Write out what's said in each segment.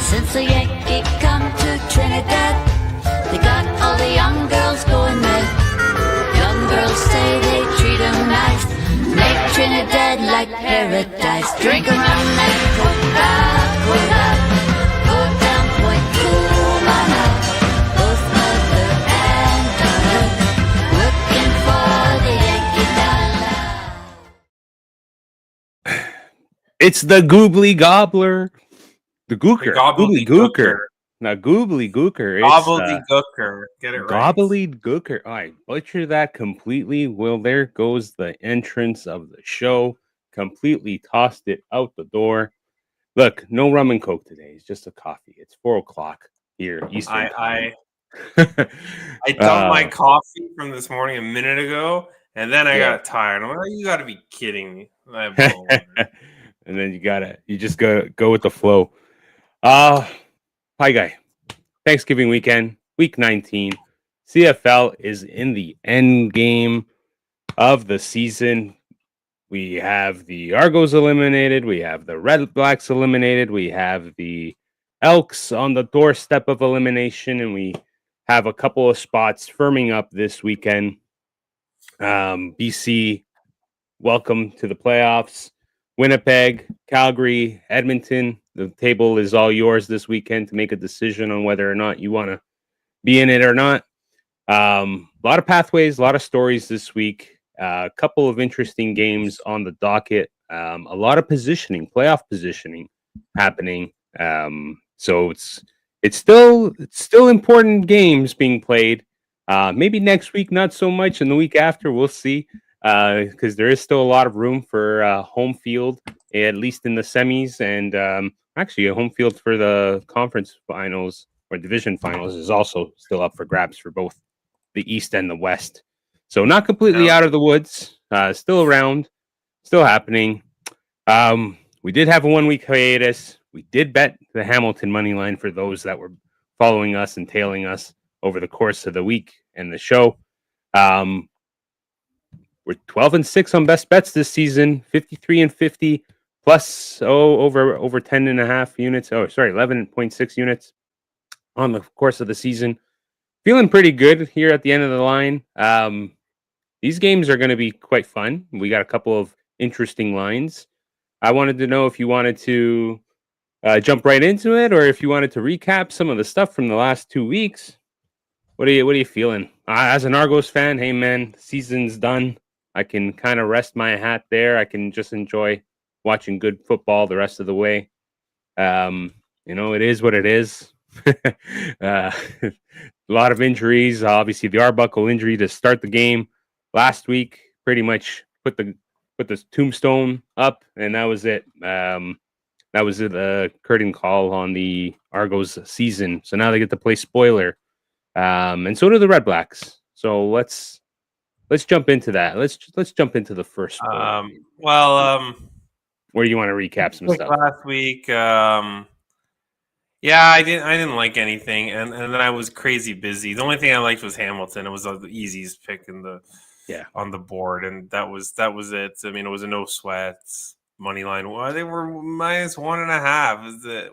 Since the Yankee come to Trinidad, they got all the young girls going mad. Young girls say they treat them nice, make Trinidad like paradise. Drink rum and Coca-Cola, go down Point Cumana, both mother and daughter, looking for the Yankee dollar. It's the Goobly Gobbler. The Gooker. Gobbledy Gooker. Not Goobly Gooker. Gobbledy Gooker. Get it right. Gobbledy Gooker. I butchered that completely. Well, there goes the entrance of the show. Completely tossed it out the door. Look, no rum and coke today. It's just a coffee. It's 4:00 here Eastern time. I dumped my coffee from this morning a minute ago, and then I got tired. I'm like, you got to be kidding me. And then you just go with the flow. Pieguy, Thanksgiving weekend, week 19. CFL is in the end game of the season. We have the Argos eliminated. We have the Red Blacks eliminated. We have the Elks on the doorstep of elimination. And we have a couple of spots firming up this weekend. BC, welcome to the playoffs. Winnipeg, Calgary, Edmonton. The table is all yours this weekend to make a decision on whether or not you want to be in it or not. A lot of pathways, a lot of stories this week. A couple of interesting games on the docket. A lot of positioning, playoff positioning happening. So it's still important games being played. Maybe next week, not so much, and the week after, we'll see. Because there is still a lot of room for home field, at least in the semis, and actually a home field for the conference finals or division finals is also still up for grabs for both the East and the West. So not completely out of the woods, still around, still happening. We did have a 1-week hiatus. We did bet the Hamilton money line for those that were following us and tailing us over the course of the week and the show. We're 12-6 on best bets this season, 53-50 plus over 10.5 units. 11.6 units on the course of the season. Feeling pretty good here at the end of the line. These games are going to be quite fun. We got a couple of interesting lines. I wanted to know if you wanted to jump right into it, or if you wanted to recap some of the stuff from the last 2 weeks. What are you feeling? As an Argos fan, hey man, the season's done. I can kind of rest my hat there. I can just enjoy watching good football the rest of the way. It is what it is. A lot of injuries. Obviously, the Arbuckle injury to start the game last week pretty much put the tombstone up, and that was it. That was the curtain call on the Argos season. So now they get to play spoiler, and so do the Red Blacks. So let's jump into that. Let's jump into the first. Where do you want to recap some stuff? Last week, I didn't like anything, and then I was crazy busy. The only thing I liked was Hamilton. It was the easiest pick on the board, and that was it. I mean, it was a no sweats money line. Well, they were minus 1.5. Is it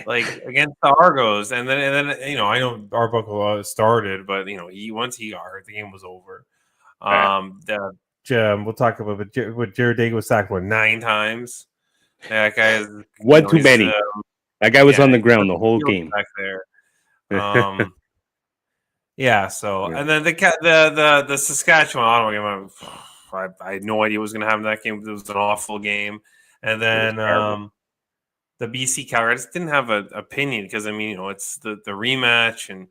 like against the Argos, and then I know Arbuckle started, but once he got hurt, the game was over. We'll talk about what Jared Day was sacked 9 times. That guy is one too many. That guy was on the ground the whole game back there. And then the Saskatchewan Ottawa game, I had no idea what was going to happen in that game. It was an awful game. And then the BC Calgary, I just didn't have an opinion because it's the rematch, and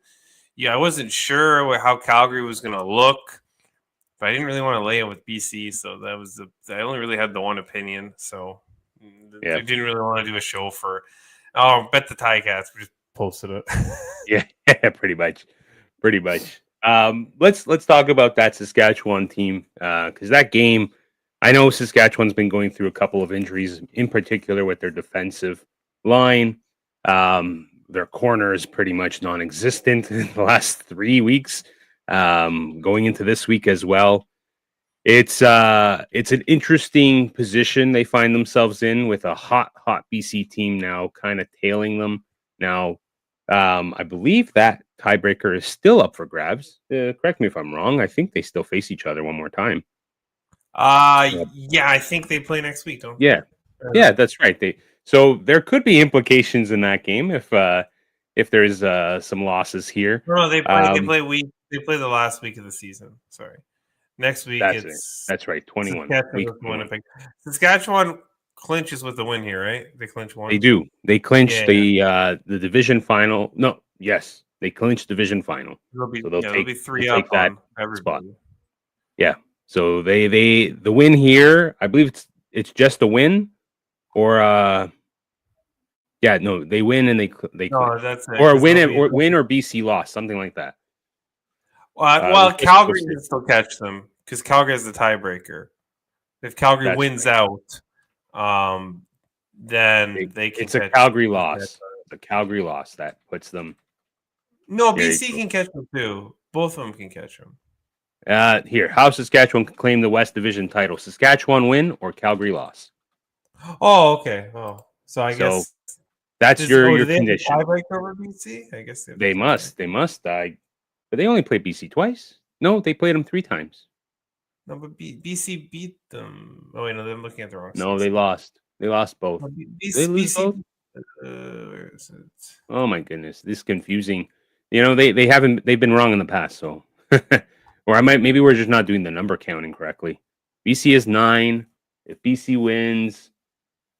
I wasn't sure how Calgary was going to look. But I didn't really want to lay it with BC, so that was I only really had the one opinion. So I didn't really want to do a show for. Bet the Ticats. We just posted it. yeah, pretty much. Let's talk about that Saskatchewan team because that game. I know Saskatchewan's been going through a couple of injuries, in particular with their defensive line. Their corner is pretty much non-existent in the last 3 weeks. Going into this week as well. It's an interesting position they find themselves in with a hot BC team now kind of tailing them Now, I believe that tiebreaker is still up for grabs. Correct me if I'm wrong. I think they still face each other one more time. Yeah, I think they play next week, don't Yeah, they? yeah, that's right. So there could be implications in that game if there's some losses here. No, they play the last week of the season. Sorry. Next week That's it. it's That's right. 21 Saskatchewan week with 21. Winnipeg. Saskatchewan clinches with the win here, right? They clinch one. They do. They clinch Yeah. the division final. No, yes, they clinch division final. So They'll be they'll three take up that on spot. everybody. Yeah. So the win here, I believe it's just a win or yeah, no, they win and they No, clinch. that's it. Or 'Cause they'll be win or BC loss, something like that. well, Just Calgary those two. can still catch them because Calgary is the tiebreaker. If Calgary That's wins right. out, then they can It's a catch. Calgary loss. The Calgary loss that puts them. No, There you BC go. can catch them too. Both of them can catch them. Here, how Saskatchewan can claim the West Division title? Saskatchewan win or Calgary loss? Oh, okay. Oh, so I So guess that's do your they have a condition. tiebreaker over BC? I guess They must. They must. But they only played BC twice. No, they played them 3 times. No, but BC beat them. Oh wait, no, they're looking at the wrong No, season. they lost. They lost both. No, They lose both. Where is it? Oh my goodness, this is confusing. You know, they've been wrong in the past, so or maybe we're just not doing the number counting correctly. BC is 9. If BC wins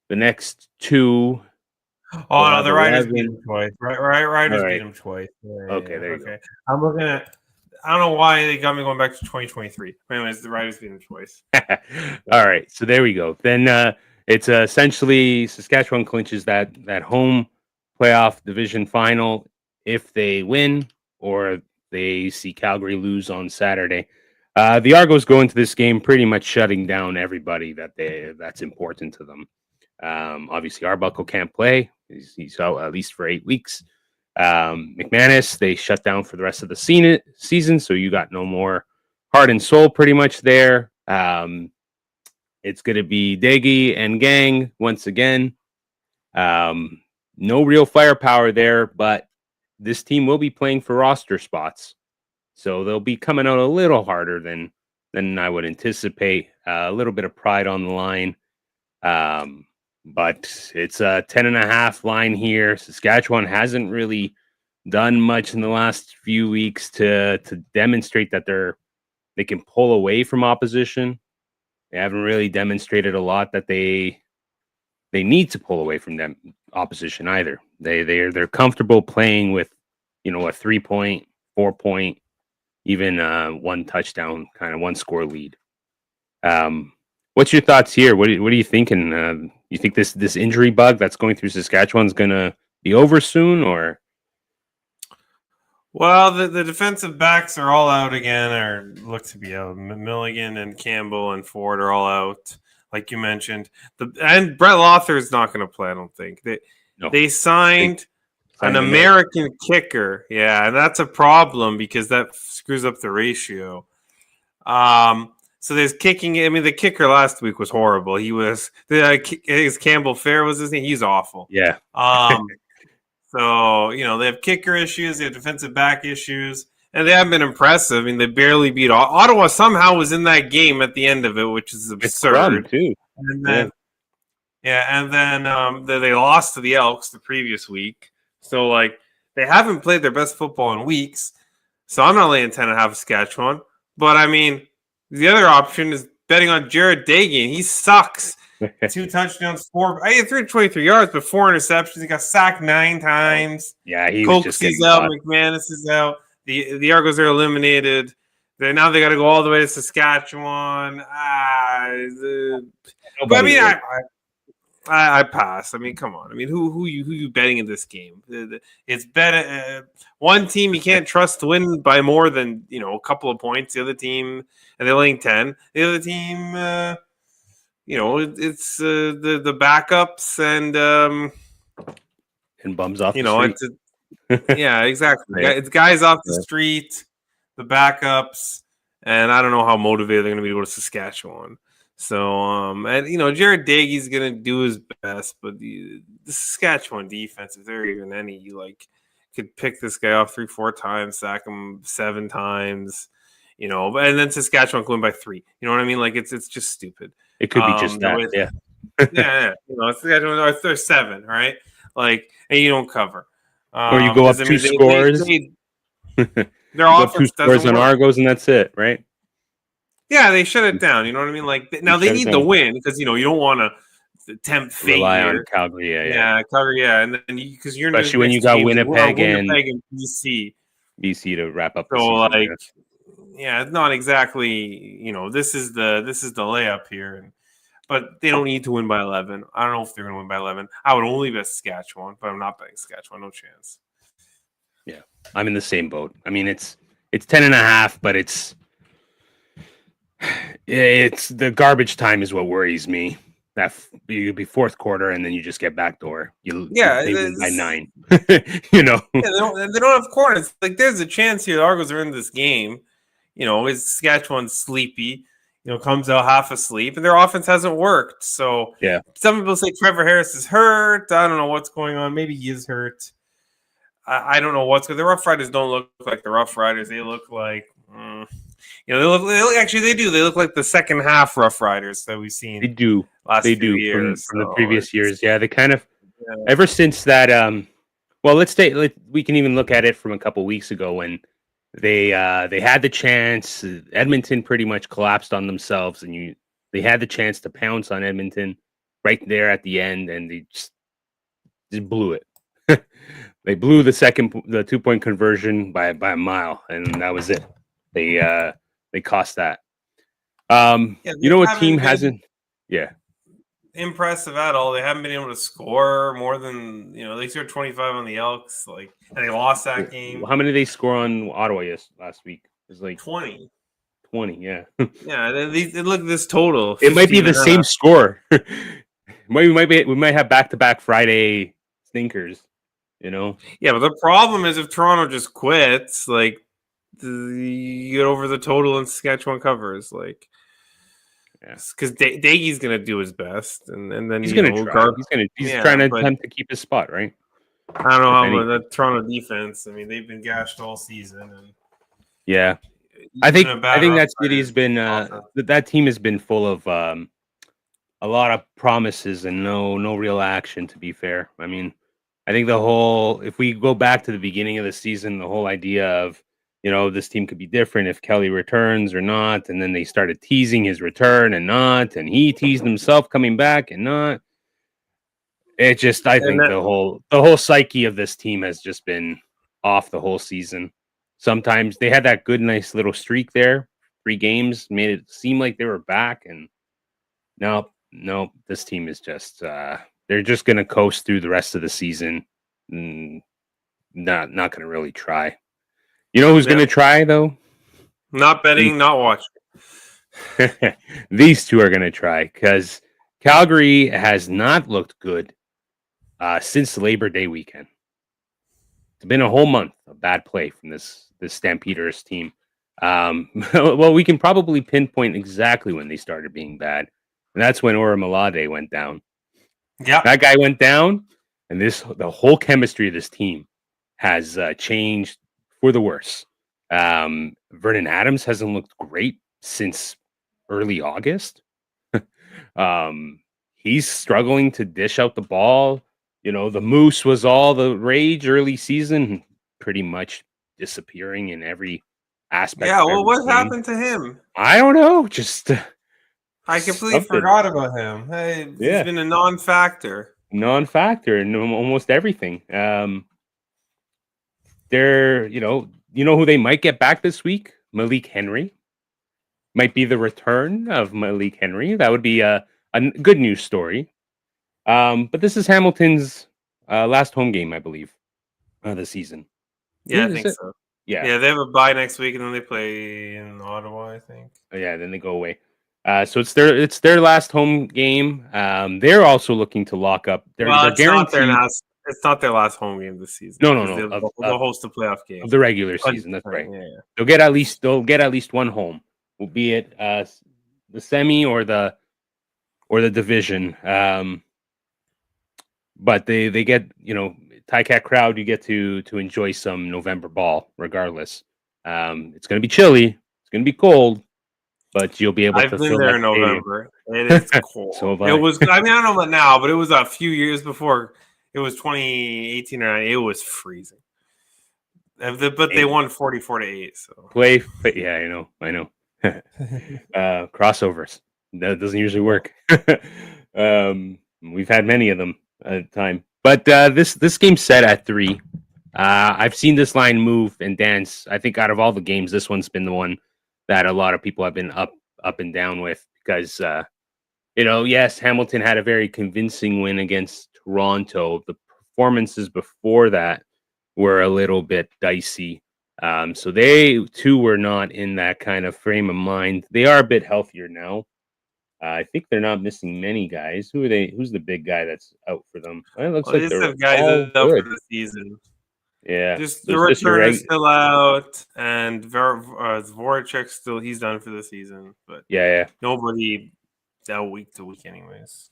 the next 2, Oh they'll no, have the Riders beat 11. them twice. All Riders beat right. them twice. Okay, there you go. Okay. I'm looking at. I don't know why they got me going back to 2023. Anyways, the Riders beat them twice. All right, so there we go. Then it's essentially Saskatchewan clinches that home playoff division final if they win or they see Calgary lose on Saturday. The Argos go into this game pretty much shutting down everybody that's important to them. Obviously, Arbuckle can't play; he's out at least for 8 weeks. McManus they shut down for the rest of the season, so you got no more heart and soul pretty much there. It's going to be Pieguy and gang once again. No real firepower there, but this team will be playing for roster spots, so they'll be coming out a little harder than I would anticipate. A little bit of pride on the line, but it's a 10.5 line here. Saskatchewan hasn't really done much in the last few weeks to demonstrate that they can pull away from opposition. They haven't really demonstrated a lot that they need to pull away from them opposition either. They're comfortable playing with, a 3-point, 4-point, even 1 touchdown kind of 1 score lead. What's your thoughts here? What are you thinking? You think this injury bug that's going through Saskatchewan's gonna be over soon, or? Well, the defensive backs are all out again, or look to be out. Milligan and Campbell and Ford are all out, like you mentioned. And Brett Lothar is not going to play. I don't think they signed an American kicker. Yeah, and that's a problem because that screws up the ratio. So there's kicking. I mean, the kicker last week was horrible. He was Campbell Fair was his name. He's awful. Yeah. So, they have kicker issues, they have defensive back issues, and they haven't been impressive. I mean, they barely beat Ottawa. Somehow was in that game at the end of it, which is absurd. Too. And then, they lost to the Elks the previous week. So, they haven't played their best football in weeks. So I'm not laying 10.5 Saskatchewan. But, I mean, the other option is betting on Jared Dagan. He sucks. 2 touchdowns, 323 yards, but 4 interceptions. He got sacked 9 times. Yeah, he Cokes was just getting out. caught. McManus is out. The Argos are eliminated. Now they got to go all the way to Saskatchewan. But I mean, I pass. I mean, come on. I mean, who you betting in this game? It's better. One team you can't trust to win by more than a couple of points. The other team, and they're laying 10. The other team. It's the backups and bums off the street. Yeah, exactly. Yeah. It's guys off the street, the backups, and I don't know how motivated they're going to be to go to Saskatchewan. So, and Jared Daigie's gonna do his best, but the Saskatchewan defense, if there even any, you could pick this guy off 3-4 times, sack him 7 times, and then Saskatchewan going by 3. You know what I mean? Like it's just stupid. It could be just that, yeah. Yeah. Saskatchewan they're 7, right? Like, and you don't cover, or you go up 2 scores. Their offense 2 scores on Argos, and that's it, right? Yeah, they shut it down. You know what I mean? Like now they need the win because you don't want to tempt fate. Rely on Calgary, yeah, Calgary, yeah, and then because you're especially when you got Winnipeg and BC to wrap up. So the season, it's not exactly this is the layup here, but they don't need to win by 11. I don't know if they're going to win by 11. I would only bet Saskatchewan, but I'm not betting Saskatchewan. No chance. Yeah, I'm in the same boat. I mean, it's 10.5, but it's the garbage time is what worries me. That you'll be fourth quarter and then you just get backdoor. They win by 9. Yeah, they don't have corners. Like there's a chance here the Argos are in this game. Is Saskatchewan sleepy? Comes out half asleep, and their offense hasn't worked. So yeah, some people say Trevor Harris is hurt. I don't know what's going on. Maybe he is hurt. I don't know what's good. The Rough Riders don't look like the Rough Riders. They look like they do. They look like the second half Rough Riders that we've seen. They do. They do years, from the previous years. Yeah, they kind of ever since that. Well, we can even look at it from a couple weeks ago when they had the chance. Edmonton pretty much collapsed on themselves, and they had the chance to pounce on Edmonton right there at the end, and they just blew it. They blew the 2-point conversion by a mile, and that was it. They cost that. What team hasn't? Yeah, impressive at all. They haven't been able to score more than they scored 25 on the Elks, and they lost that game. How many did they score on Ottawa last week? It was like 20. 20, yeah. Yeah, look at this total. It might be the same score. we might have back-to-back Friday stinkers. Yeah, but the problem is if Toronto just quits, you get over the total and Saskatchewan covers, because Daigie's gonna do his best, and then he's gonna try. He's trying to attempt to keep his spot, right? I don't know how the Toronto defense. I mean, they've been gashed all season, and yeah, I think that city has been that team has been full of a lot of promises and no real action. To be fair, I mean, I think if we go back to the beginning of the season, the whole idea of this team could be different if Kelly returns or not. And then they started teasing his return and not, and he teased himself coming back and not. I think the whole psyche of this team has just been off the whole season. Sometimes they had that good, nice little streak there. 3 games made it seem like they were back. And no, this team is just, they're just going to coast through the rest of the season. Not going to really try. Who's going to try, though? Not betting, not watching. These two are going to try because Calgary has not looked good since Labor Day weekend. It's been a whole month of bad play from this Stampeders team. Well, we can probably pinpoint exactly when they started being bad, and that's when Orimolade went down. Yeah, that guy went down, and the whole chemistry of this team has changed for the worse. Vernon Adams hasn't looked great since early August. He's struggling to dish out the ball. The Moose was all the rage early season, pretty much disappearing in every aspect. Yeah, well, what happened to him? I don't know. Just I completely forgot about him. Hey, he's been a non-factor in almost everything. They're, who they might get back this week? Malik Henry. Might be the return of Malik Henry. That would be a good news story. But this is Hamilton's last home game, I believe, of the season. Yeah, I think so. Yeah, they have a bye next week, and then they play in Ottawa, I think. Oh, yeah, then they go away. So it's their last home game. They're also looking to lock up. They're guaranteed. It's not their last home game this season. No. They'll host a playoff game of the regular season. That's right. Yeah. They'll get at least one home. Will be it the semi or the or the division. But they get, Ticat crowd, you get to enjoy some November ball regardless. It's going to be chilly, it's going to be cold, but you'll be able I've to been fill there that in stadium. November. It is cold. So have It I. was. I mean, I don't know about now, but it was a few years before. It was 2018 or 19. It was freezing. But they won 44-8. So Yeah, I know. Crossovers, that doesn't usually work. We've had many of them at a time, but this game's set at 3. I've seen this line move and dance. I think out of all the games, this one's been the one that a lot of people have been up and down with because yes, Hamilton had a very convincing win against Toronto. The performances before that were a little bit dicey. So they too were not in that kind of frame of mind. They are a bit healthier now. I think they're not missing many guys. Who are they? Who's the big guy that's out for them? It looks like these they're have guys all out for good. the season. Yeah, Just so the it's just your return is still out, and Voracek still, he's done for the season. But yeah. nobody out week to week, anyways.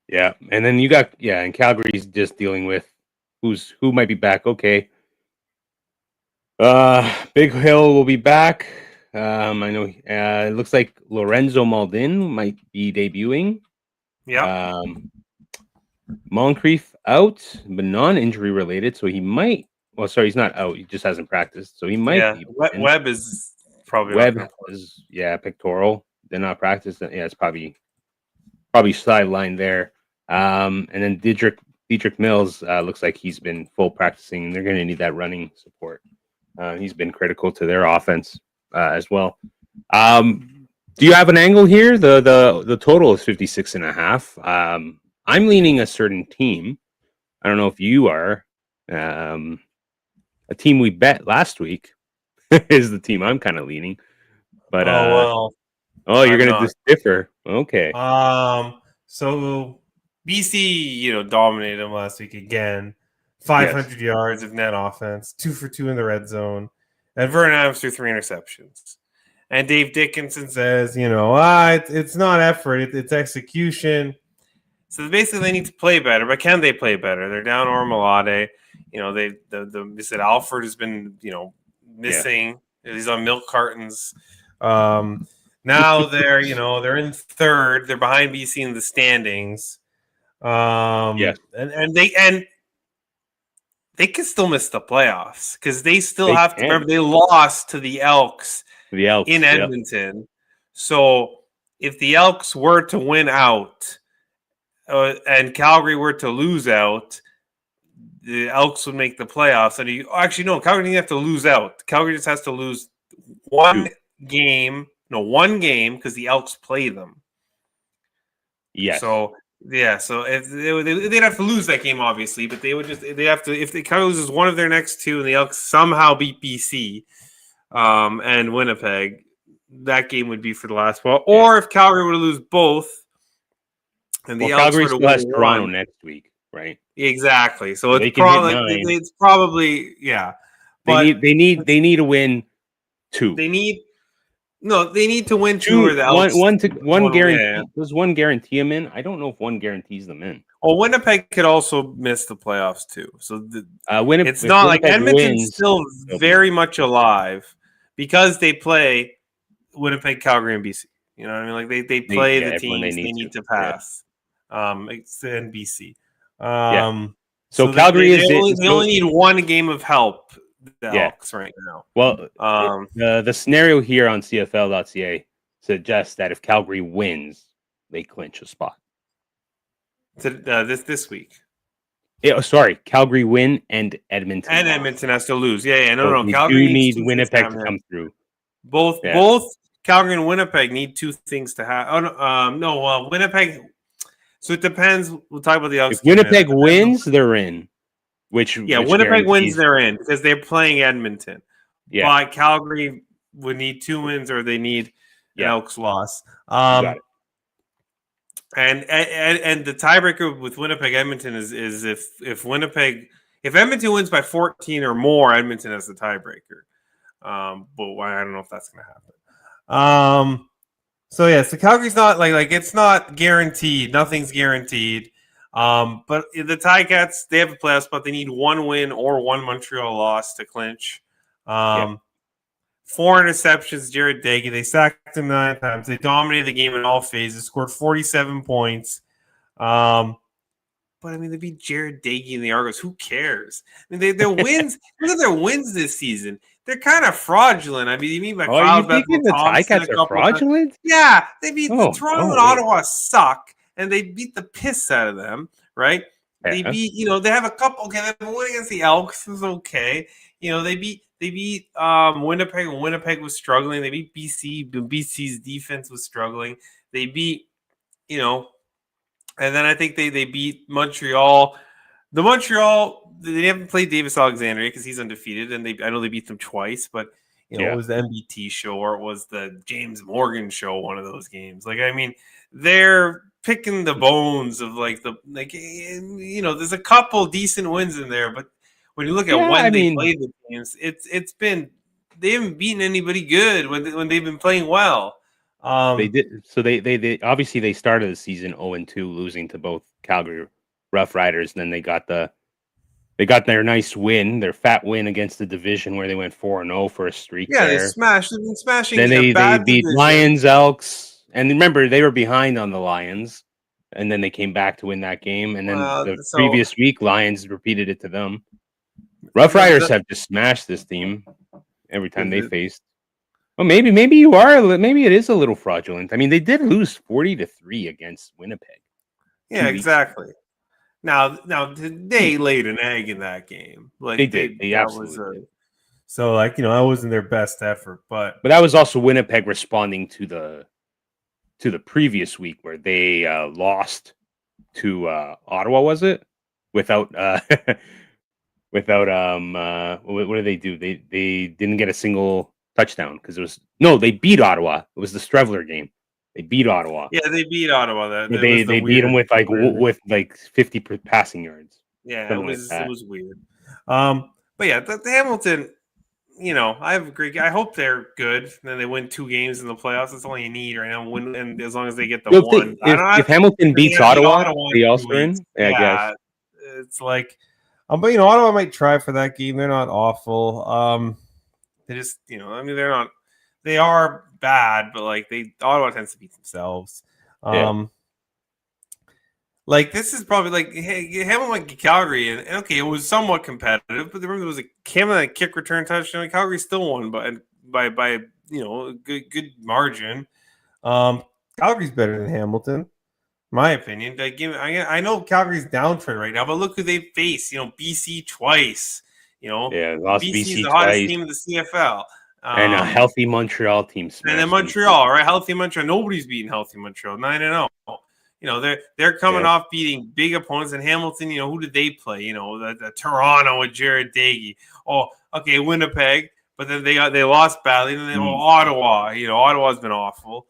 Yeah, and then you got and Calgary's just dealing with who might be back. Okay, Big Hill will be back. I know. It looks like Lorenzo Maldin might be debuting. Yeah, Moncrief out, but non-injury related, so he might. Well, sorry, he's not out. He just hasn't practiced, so he might be. Webb is probably Webb not going to is pectoral. They're not practicing. Yeah, it's probably sidelined there. And then Dietrich Mills looks like he's been full practicing. They're going to need that running support. He's been critical to their offense as well. Do you have an angle here? The total is 56.5. I'm leaning a certain team. I don't know if you are. A team we bet last week is the team I'm kind of leaning. But you're going to just differ. Okay. So BC, dominated them last week again. 500 yards of net offense, 2 for 2 in the red zone, and Vernon Adams threw 3 interceptions. And Dave Dickinson says, it's not effort, it's execution. So basically, they need to play better. But can they play better? They're down Ormalade. They said Alford has been, missing. Yeah. He's on milk cartons. Now they're in third. They're behind BC in the standings. And they can still miss the playoffs because they still have to remember they lost to the Elks in Edmonton. Yep. So if the Elks were to win out and Calgary were to lose out, the Elks would make the playoffs. And Calgary didn't have to lose out. Calgary just has to lose one game because the Elks play them. Yes. So if they'd have to lose that game, obviously, but they have to, if the Calgary loses one of their next 2 and the Elks somehow beat BC and Winnipeg, that game would be for the last spot. Or if Calgary were to lose both and the Elks Calgary were to still has win Toronto next week, right? Exactly. So they it's probably But they need to win 2. They need to win 2 or the Elks. One guarantee. Yeah. Does one guarantee them in? I don't know if one guarantees them in. Well, Winnipeg could also miss the playoffs too. So it's not like Edmonton's still very much alive because they play Winnipeg, Calgary, and BC. You know what I mean? Like they play the teams they need to pass. And BC. So Calgary they only need one game of help. The Elks right now. Well, the scenario here on CFL.ca suggests that if Calgary wins, they clinch a spot. This week. Yeah, sorry, Calgary win and Edmonton. And Edmonton has to lose. No. Calgary needs Winnipeg to come through. Both Calgary and Winnipeg need 2 things to have. Winnipeg. So it depends. We'll talk about the Elks. If Winnipeg wins, they're in. Which Winnipeg wins, they're in because they're playing Edmonton. Yeah, but Calgary would need 2 wins or they need an Elks loss. And the tiebreaker with Winnipeg Edmonton is if Edmonton wins by 14 or more, Edmonton has the tiebreaker. But I don't know if that's going to happen. So yeah, so Calgary's not like it's not guaranteed. Nothing's guaranteed. But the Ticats, they have a playoff spot. They need one win or one Montreal loss to clinch. Yeah. 4 interceptions, Jared Dagey. They sacked him 9 times. They dominated the game in all phases. Scored 47 points. But I mean, they beat Jared Dagey and the Argos. Who cares? I mean, their wins. Look at their wins this season. They're kind of fraudulent. I mean, you mean by Oh, are you Cloud thinking Bethel the Thompson Ticats a are couple of times? fraudulent? Yeah, they beat Oh, Toronto no and way. Ottawa suck, and they beat the piss out of them. Right? They Yeah. beat. They have a couple. Okay, they have a win against the Elks. Is okay. They beat Winnipeg. And Winnipeg was struggling. They beat BC. BC's defense was struggling. They beat. And then I think they beat Montreal. The Montreal, they haven't played Davis Alexandria because he's undefeated, and I know they beat them twice, but it was the MBT show or it was the James Morgan show, one of those games. Like, I mean, they're picking the bones of there's a couple decent wins in there, but when you look at when they played the games, it's been they haven't beaten anybody good when they've been playing well. They did. So they obviously they started the season 0-2, losing to both Calgary Rough Riders, and then they got their nice win, their fat win against the division where they went 4-0 for a streak. Yeah, there. they've been smashing. Then they beat division. Lions, Elks, and remember they were behind on the Lions, and then they came back to win that game. And then previous week, Lions repeated it to them. Rough Riders have just smashed this team every time they faced. Well, maybe it is a little fraudulent. I mean, they did lose 40-3 against Winnipeg. Yeah, exactly. Now they laid an egg in that game. Like they did. They absolutely did. So that wasn't their best effort, but that was also Winnipeg responding to the previous week where they lost to Ottawa, was it? Without what did they do? They didn't get a single touchdown because they beat Ottawa. It was the Strevler game. They beat Ottawa. Yeah, they beat Ottawa. They beat them with 50 passing yards. Yeah, it was weird. But yeah, the Hamilton. I have a great. I hope they're good. And then they win 2 games in the playoffs. That's all you need right now. And as long as they get the one. If Hamilton beats Ottawa, they also win. Yeah, I guess it's like. But Ottawa might try for that game. They're not awful. They just, they're not. They are bad, but Ottawa tends to beat themselves. This is probably Hamilton Calgary, and okay, it was somewhat competitive, but remember there was a Hamilton kick return touchdown. Calgary still won, by a good margin. Calgary's better than Hamilton. My opinion. I know Calgary's downtrend right now, but look who they face. BC twice. Lost BC's BC the hottest twice. team in the CFL. And a healthy Montreal team. And then Montreal, right? Healthy Montreal. Nobody's beating healthy Montreal. 9-0. They're coming off beating big opponents. And Hamilton, who did they play? The Toronto with Jared Dagey. Oh, okay, Winnipeg. But then they lost badly. And then Ottawa. Ottawa's been awful.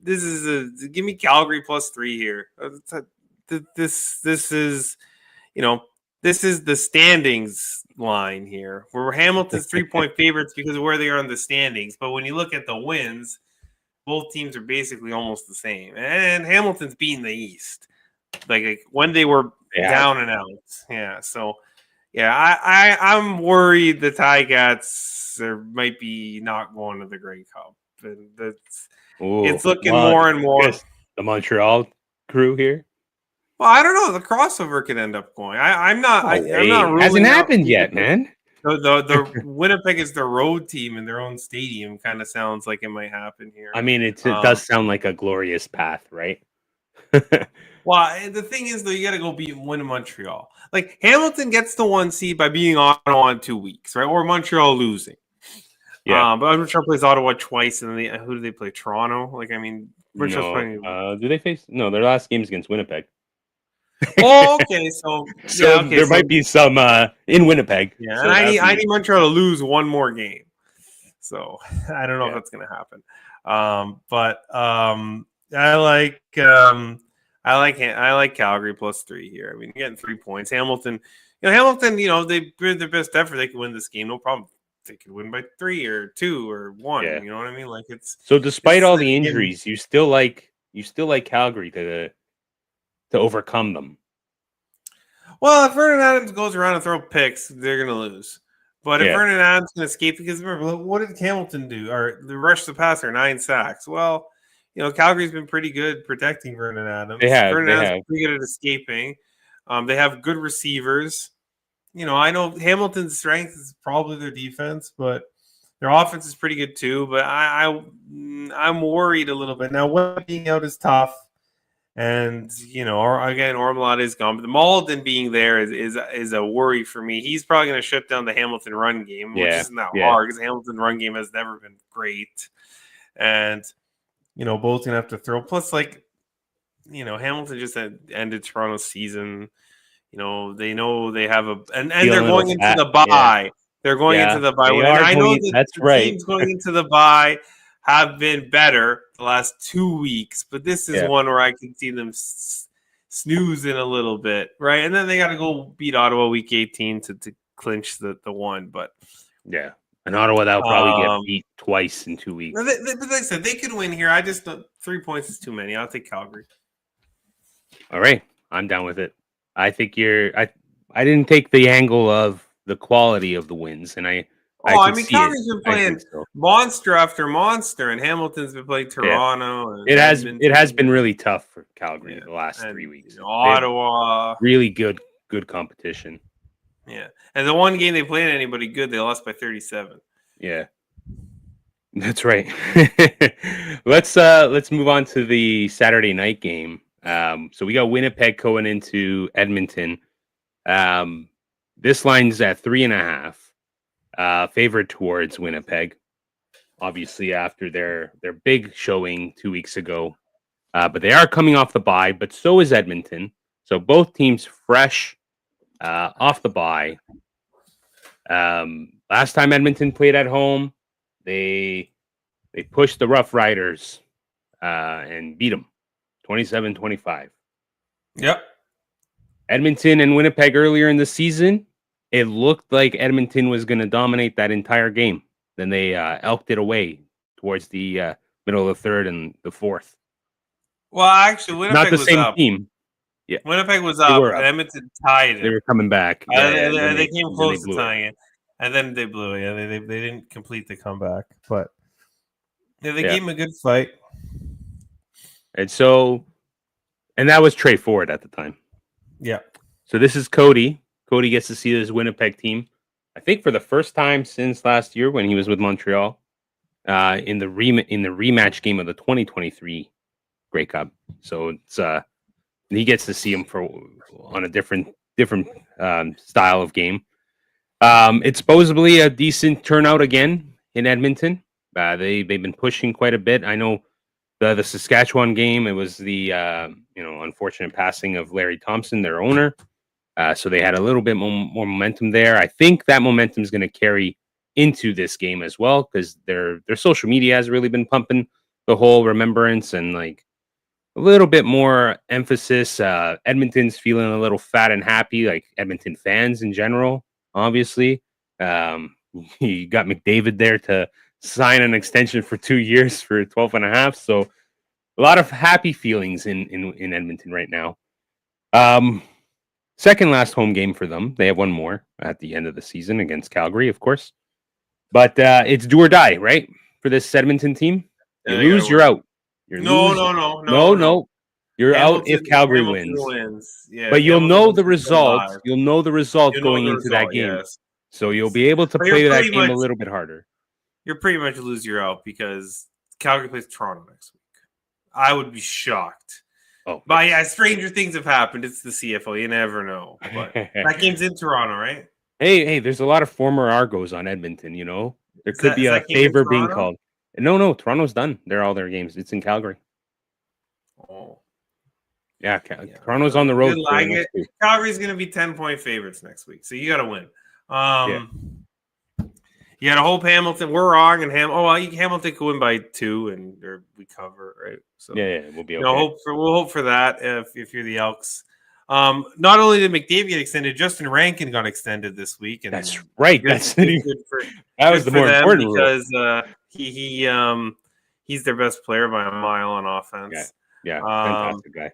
This is give me Calgary +3 here. This is this is the standings line here, where Hamilton's 3-point favorites because of where they are in the standings. But when you look at the wins, both teams are basically almost the same. And Hamilton's beating the East, like when they were down and out. Yeah, so I'm worried the Ticats might be not going to the Grey Cup, and it's looking more and more. The Montreal crew here. Well, I don't know. The crossover could end up going. I'm not. I'm not. It hasn't happened yet, man. The Winnipeg is the road team in their own stadium. Kind of sounds like it might happen here. I mean, it does sound like a glorious path, right? Well, the thing is, though, you got to go win in Montreal. Like Hamilton gets the 1 seed by beating Ottawa in 2 weeks, right? Or Montreal losing. Yeah, but Montreal plays Ottawa twice, and then who do they play? Toronto. Montreal's playing. Do they face? No, their last game is against Winnipeg. Oh, okay. So there might be some in Winnipeg. Yeah, so and I need Montreal to lose 1 more game. So I don't know if that's going to happen. But I like Calgary +3 here. I mean, getting 3 points. Hamilton, they did their best effort. They could win this game, no problem. they could win by 3 or 2 or 1. Yeah. You know what I mean? Like So despite all the game. injuries, you still like Calgary to overcome them. Well, if Vernon Adams goes around and throw picks, they're going to lose. But if Vernon Adams can escape, because remember, what did Hamilton do? Or the rush the passer, 9 sacks. Well, Calgary's been pretty good protecting Vernon Adams. Vernon Adams is pretty good at escaping. They have good receivers. I know Hamilton's strength is probably their defense, but their offense is pretty good too. But I'm worried a little bit. Now, what being out is tough. And again, Ormlot is gone, but the Malden being there is a worry for me. He's probably going to shut down the Hamilton run game, which isn't that hard because Hamilton run game has never been great. And both gonna have to throw. Plus, Hamilton just ended Toronto's season. They know they have and they're going into the bye. Yeah. They're going into the bye. And I know that teams going into the bye have been better the last 2 weeks, but this is one where I can see them snoozing a little bit, right? And then they got to go beat Ottawa week 18 to clinch the one. But and Ottawa that'll probably get beat twice in 2 weeks. But like I said, they could win here. I just 3 points is too many. I'll take Calgary. All right, I'm down with it. I think I didn't take the angle of the quality of the wins, and I mean, Calgary's been playing monster after monster, and Hamilton's been playing Toronto. Yeah. It has been really tough for Calgary the last 3 weeks. Ottawa, really good competition. Yeah, and the one game they played anybody good, they lost by 37. Yeah, that's right. Let's move on to the Saturday night game. So we got Winnipeg going into Edmonton. This line's at 3.5. Favored towards Winnipeg, obviously after their big showing 2 weeks ago. But they are coming off the bye, but so is Edmonton. So both teams fresh off the bye. Last time Edmonton played at home, they pushed the Rough Riders and beat them 27-25. Yep. Edmonton and Winnipeg earlier in the season, it looked like Edmonton was going to dominate that entire game. Then they elked it away towards the middle of the third and the fourth. Well, actually, Winnipeg not the was same up. team. Yeah, Winnipeg was up. And Edmonton tied it. They were coming back. They came close to tying it, and then they blew it. Yeah, they didn't complete the comeback, but they gave them a good fight. And that was Trey Ford at the time. Yeah. So this is Cody. Cody gets to see this Winnipeg team, I think for the first time since last year when he was with Montreal, in the rematch game of the 2023 Grey Cup. So it's he gets to see him on a different style of game. It's supposedly a decent turnout again in Edmonton. They've been pushing quite a bit. I know the Saskatchewan game, it was the unfortunate passing of Larry Thompson, their owner. So they had a little bit more momentum there. I think that momentum is going to carry into this game as well because their social media has really been pumping the whole remembrance and like a little bit more emphasis. Edmonton's feeling a little fat and happy, like Edmonton fans in general, obviously. You got McDavid there to sign an extension for 2 years for 12.5. So a lot of happy feelings in Edmonton right now. Second last home game for them. They have one more at the end of the season against Calgary, of course. But it's do or die, right? For this Edmonton team. You lose, you're out. No. You're out if Calgary wins. Yeah, but you'll know the result. You'll know the result going into that game. Yes. So you'll be able to play that game a little bit harder. You're pretty much lose, you're out because Calgary plays Toronto next week. I would be shocked. Oh, but yeah, stranger things have happened. It's the CFL. You never know. But that game's in Toronto, right? Hey, there's a lot of former Argos on Edmonton, There could be a favor being called. No, Toronto's done. All their games. It's in Calgary. Oh. Yeah, Toronto's on the road. Calgary's going to be 10-point favorites next week, so you got to win. You got to hope Hamilton. We're wrong, and Hamilton could win by 2, and we cover, right? So yeah, we'll be okay. We'll hope for that if you're the Elks. Not only did McDavid get extended, Justin Rankin got extended this week, and that's right. That's That was good the for more them important rule. because he's their best player by a mile on offense. Yeah, Um, fantastic guy.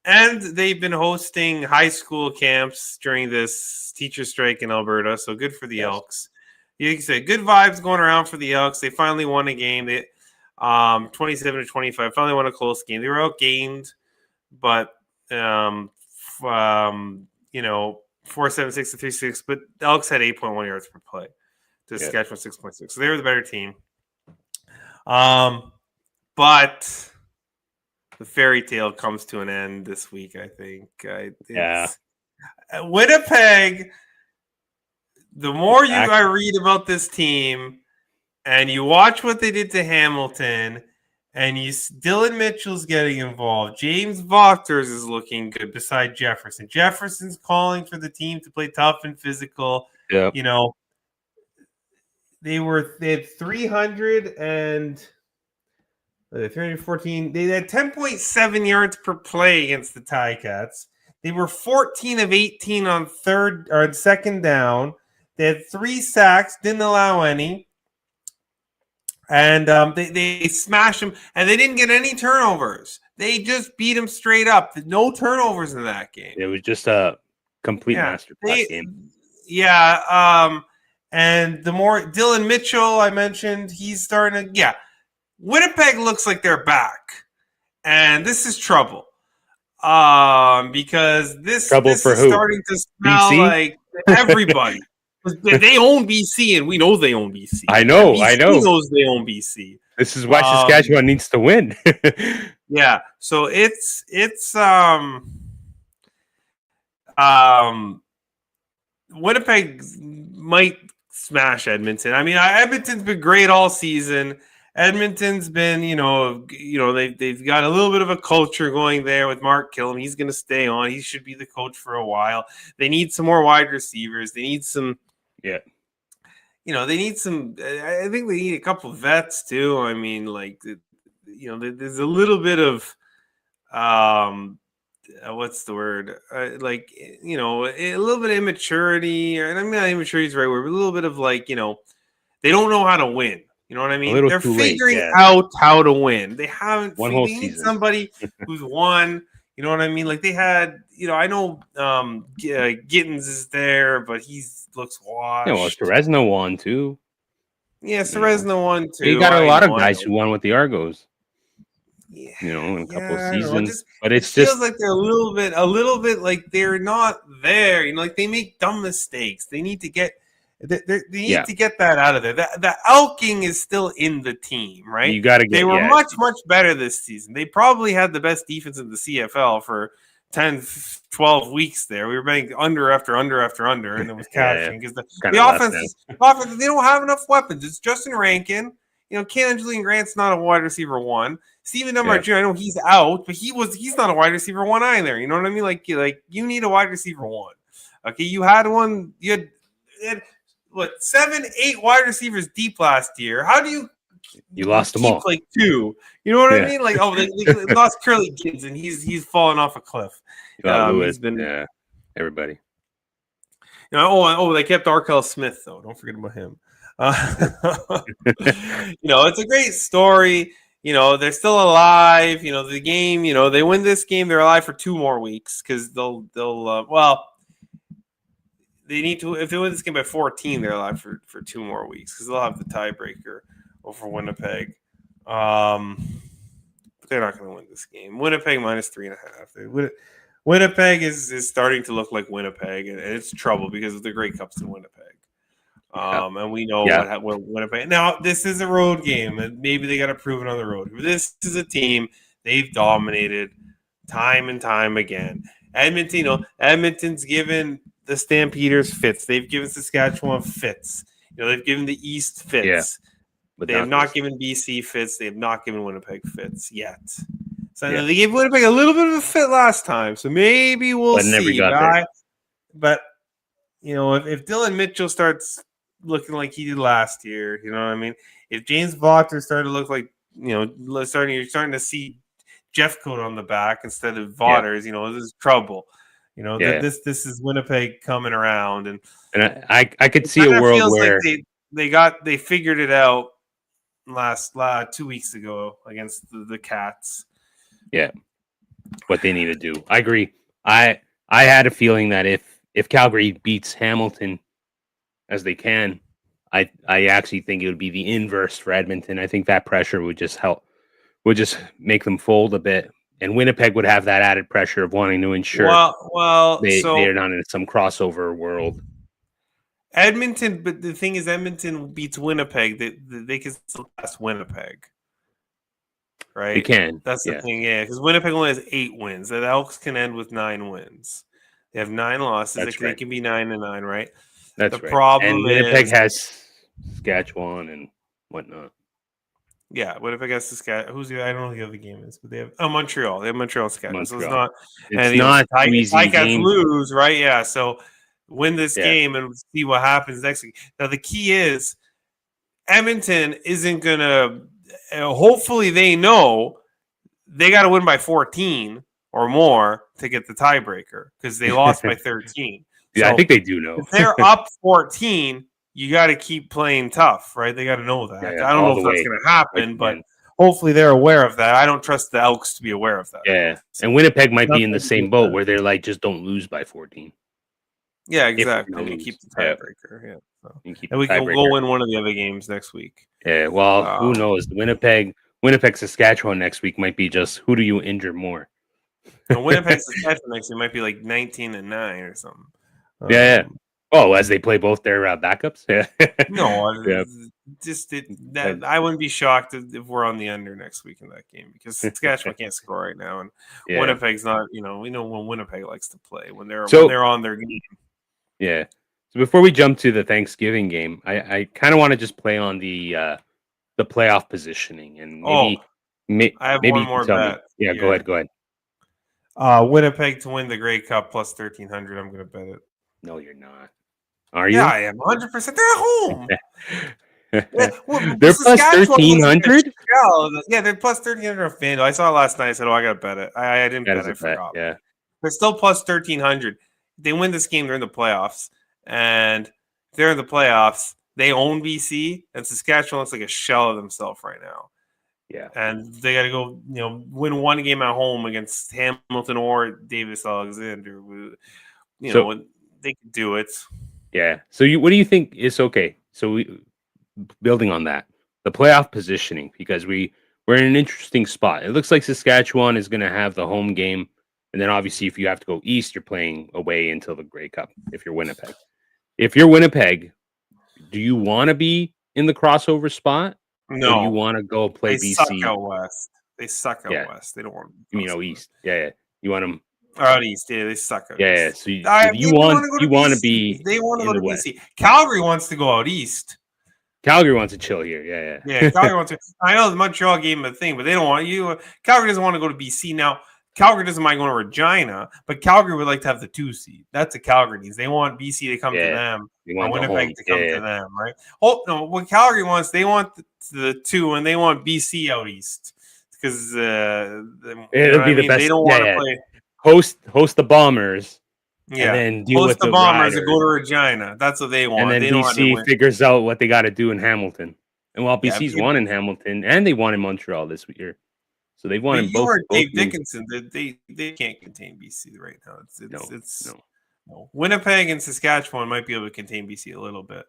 And they've been hosting high school camps during this teacher strike in Alberta, so good for the Elks. You can say good vibes going around for the Elks. They finally won a game. They 27-25, finally won a close game. They were outgained, but 4.76 to 3.6. But the Elks had 8.1 yards per play to Saskatchewan 6.6. So they were the better team. But the fairy tale comes to an end this week, I think. Winnipeg, the more I read about this team and you watch what they did to Hamilton and Dylan Mitchell's getting involved, James Vaughters is looking good beside Jefferson. Jefferson's calling for the team to play tough and physical. Yep. You know, they had 314. They had 10.7 yards per play against the Ticats. They were 14 of 18 on second down. They had 3 sacks, didn't allow any. And they smashed them, and they didn't get any turnovers. They just beat them straight up. No turnovers in that game. It was just a complete masterclass game. Yeah. And the more Dylan Mitchell I mentioned, he's starting to Winnipeg looks like they're back, and this is trouble. Because this is starting to smell BC? like everybody. They own BC, and we know they own BC. I know. BC knows they own BC. This is why Saskatchewan needs to win. Yeah, so it's Winnipeg might smash Edmonton. I mean, Edmonton's been great all season. Edmonton's been, they've got a little bit of a culture going there with Mark Killam. He's going to stay on. He should be the coach for a while. They need some more wide receivers. They need some, they need some. I think they need a couple of vets too. I mean, there's a little bit of, what's the word? A little bit of immaturity. And I mean, not immaturity is the right word, but a little bit of they don't know how to win. You know what I mean? They're figuring out how to win. They haven't. They need somebody who's won. You know what I mean? Like they had. I know Gittins is there, but he looks washed. Yeah, well, Ceresna won too. Yeah, Ceresna won too. You got a lot of guys who won with the Argos. Yeah, in a couple of seasons, but it feels like they're a little bit like they're not there. Like they make dumb mistakes. They need to get. They need to get that out of there. The Elking is still in the team, right? You got to get. They were much better this season. They probably had the best defense in the CFL for 10, 12 weeks there. We were betting under after under after under, and it was cashing because the offense, they don't have enough weapons. It's Justin Rankin. Ken Julian Grant's not a wide receiver one. Steven Dunbar Jr., I know he's out, but he's not a wide receiver one either. You know what I mean? Like you need a wide receiver one. Okay, you had one. You had 7, 8 wide receivers deep last year. How do you lost them all? Like 2. You know what I mean? Like they lost Curly Kids, and he's fallen off a cliff. Lewis, everybody. They kept Arkell Smith though. Don't forget about him. It's a great story. They're still alive. The game. They win this game, they're alive for 2 more weeks because they'll they need to. If they win this game by 14, they're alive for 2 more weeks because they'll have the tiebreaker over Winnipeg. But they're not going to win this game. Winnipeg minus 3.5. Winnipeg is starting to look like Winnipeg, and it's trouble because of the Grey Cups in Winnipeg. And we know what Winnipeg. Now this is a road game, and maybe they got to prove it on the road. This is a team they've dominated time and time again. Edmonton, Edmonton's given the Stampeders fits. They've given Saskatchewan fits. They've given the East fits. Yeah, but they have not given BC fits. They have not given Winnipeg fits yet. So they gave Winnipeg a little bit of a fit last time. So maybe we'll see. But if Dylan Mitchell starts looking like he did last year, you know what I mean? If James Vaughters started to look like, you're starting to see Jeffcoat on the back instead of Vaughters, this is trouble. Yeah. This is Winnipeg coming around, and I could see a kind of world feels where like they figured it out last 2 weeks ago against the Cats. what they need to do. I agree. I had a feeling that if Calgary beats Hamilton as they can, I actually think it would be the inverse for Edmonton. I think that pressure would just make them fold a bit, and Winnipeg would have that added pressure of wanting to ensure they're not in some crossover world. Edmonton, but the thing is, Edmonton beats Winnipeg. They can still pass Winnipeg, right? They can. That's the thing, because Winnipeg only has 8 wins. The Elks can end with 9 wins. They have 9 losses. They can be 9-9, right? That's the problem and Winnipeg has Saskatchewan and whatnot. Yeah, Winnipeg has Saskatchewan. I don't know who the other game is, but they have Montreal. They have Montreal, Saskatchewan. So it's not easy. Ticats lose, right? Yeah. So win this game and see what happens next week. Now the key is Edmonton isn't gonna. Hopefully, they know they got to win by 14 or more to get the tiebreaker because they lost by 13. Yeah, so I think they do know. If they're up 14, you got to keep playing tough, right? They got to know that. I don't know if that's going to happen, but hopefully they're aware of that. I don't trust the Elks to be aware of that. Yeah, and Winnipeg might be in the same boat where they're like, just don't lose by 14. Yeah, exactly. You keep the tiebreaker. Yeah. So. And we can go win one of the other games next week. Yeah, well, who knows? Winnipeg, Saskatchewan next week might be just who do you injure more? And Winnipeg, Saskatchewan next week might be like 19-9 or something. Yeah. Oh, as they play both their backups. Yeah. No, I wouldn't be shocked if we're on the under next week in that game because Saskatchewan can't score right now, and Winnipeg's not. We know when Winnipeg likes to play when they're on their game. Yeah. So before we jump to the Thanksgiving game, I kind of want to just play on the playoff positioning and maybe I have one more bet. Yeah, go ahead. Winnipeg to win the Grey Cup plus 1,300. I'm going to bet it. No, you're not. Are you? Yeah, I am 100%. They're at home. They're plus 1,300. Yeah, they're plus 1,300 on FanDuel. I saw it last night. I said, "Oh, I got to bet it." I didn't bet. I forgot. Yeah, they're still plus 1,300. They win this game. They're in the playoffs, and if they're in the playoffs, they own BC, and Saskatchewan looks like a shell of themselves right now. Yeah, and they got to go, win one game at home against Hamilton or Davis Alexander. They can do it. Yeah. So what do you think is okay? So building on that, the playoff positioning, because we're in an interesting spot. It looks like Saskatchewan is going to have the home game, and then obviously if you have to go east, you're playing away until the Grey Cup. If you're Winnipeg, do you want to be in the crossover spot? No, or you want to go play BC. Suck out west. They suck out west. They don't want. East. Yeah. You want them out east. Yeah, they suck out. Yeah. East. So you want to be. They want to go to BC. Calgary wants to go out east. Calgary wants to chill here. Yeah. Calgary wants to. I know the Montreal game a thing, but they don't want you. Calgary doesn't want to go to BC now. Calgary doesn't mind going to Regina, but Calgary would like to have the 2 seed. That's the Calgary needs. They want BC to come to them. They want Winnipeg to come to them, right? Oh no, what Calgary wants, they want the 2, and they want BC out east because it'll be the best. They don't want to play host the Bombers. Yeah, and then deal with the Bombers and go to Regina. That's what they want. And then BC figures out what they got to do in Hamilton. And while BC's won in Hamilton and they won in Montreal this year. So they've won in both. Dave Dickinson, they can't contain BC right now. No. Winnipeg and Saskatchewan might be able to contain BC a little bit.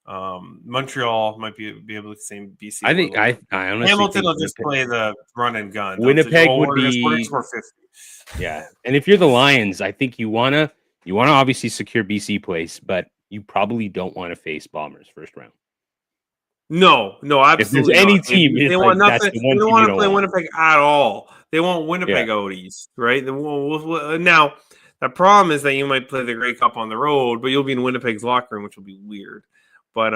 Montreal might be able to contain BC. I think I honestly Hamilton will just play the run and gun. Winnipeg would be 50. Yeah, and if you're the Lions, I think you wanna obviously secure BC place, but you probably don't want to face Bombers first round. No, absolutely. If there's any team, they want nothing. They don't want to play Winnipeg at all. They want Winnipeg out east, right? Now, the problem is that you might play the Grey Cup on the road, but you'll be in Winnipeg's locker room, which will be weird. But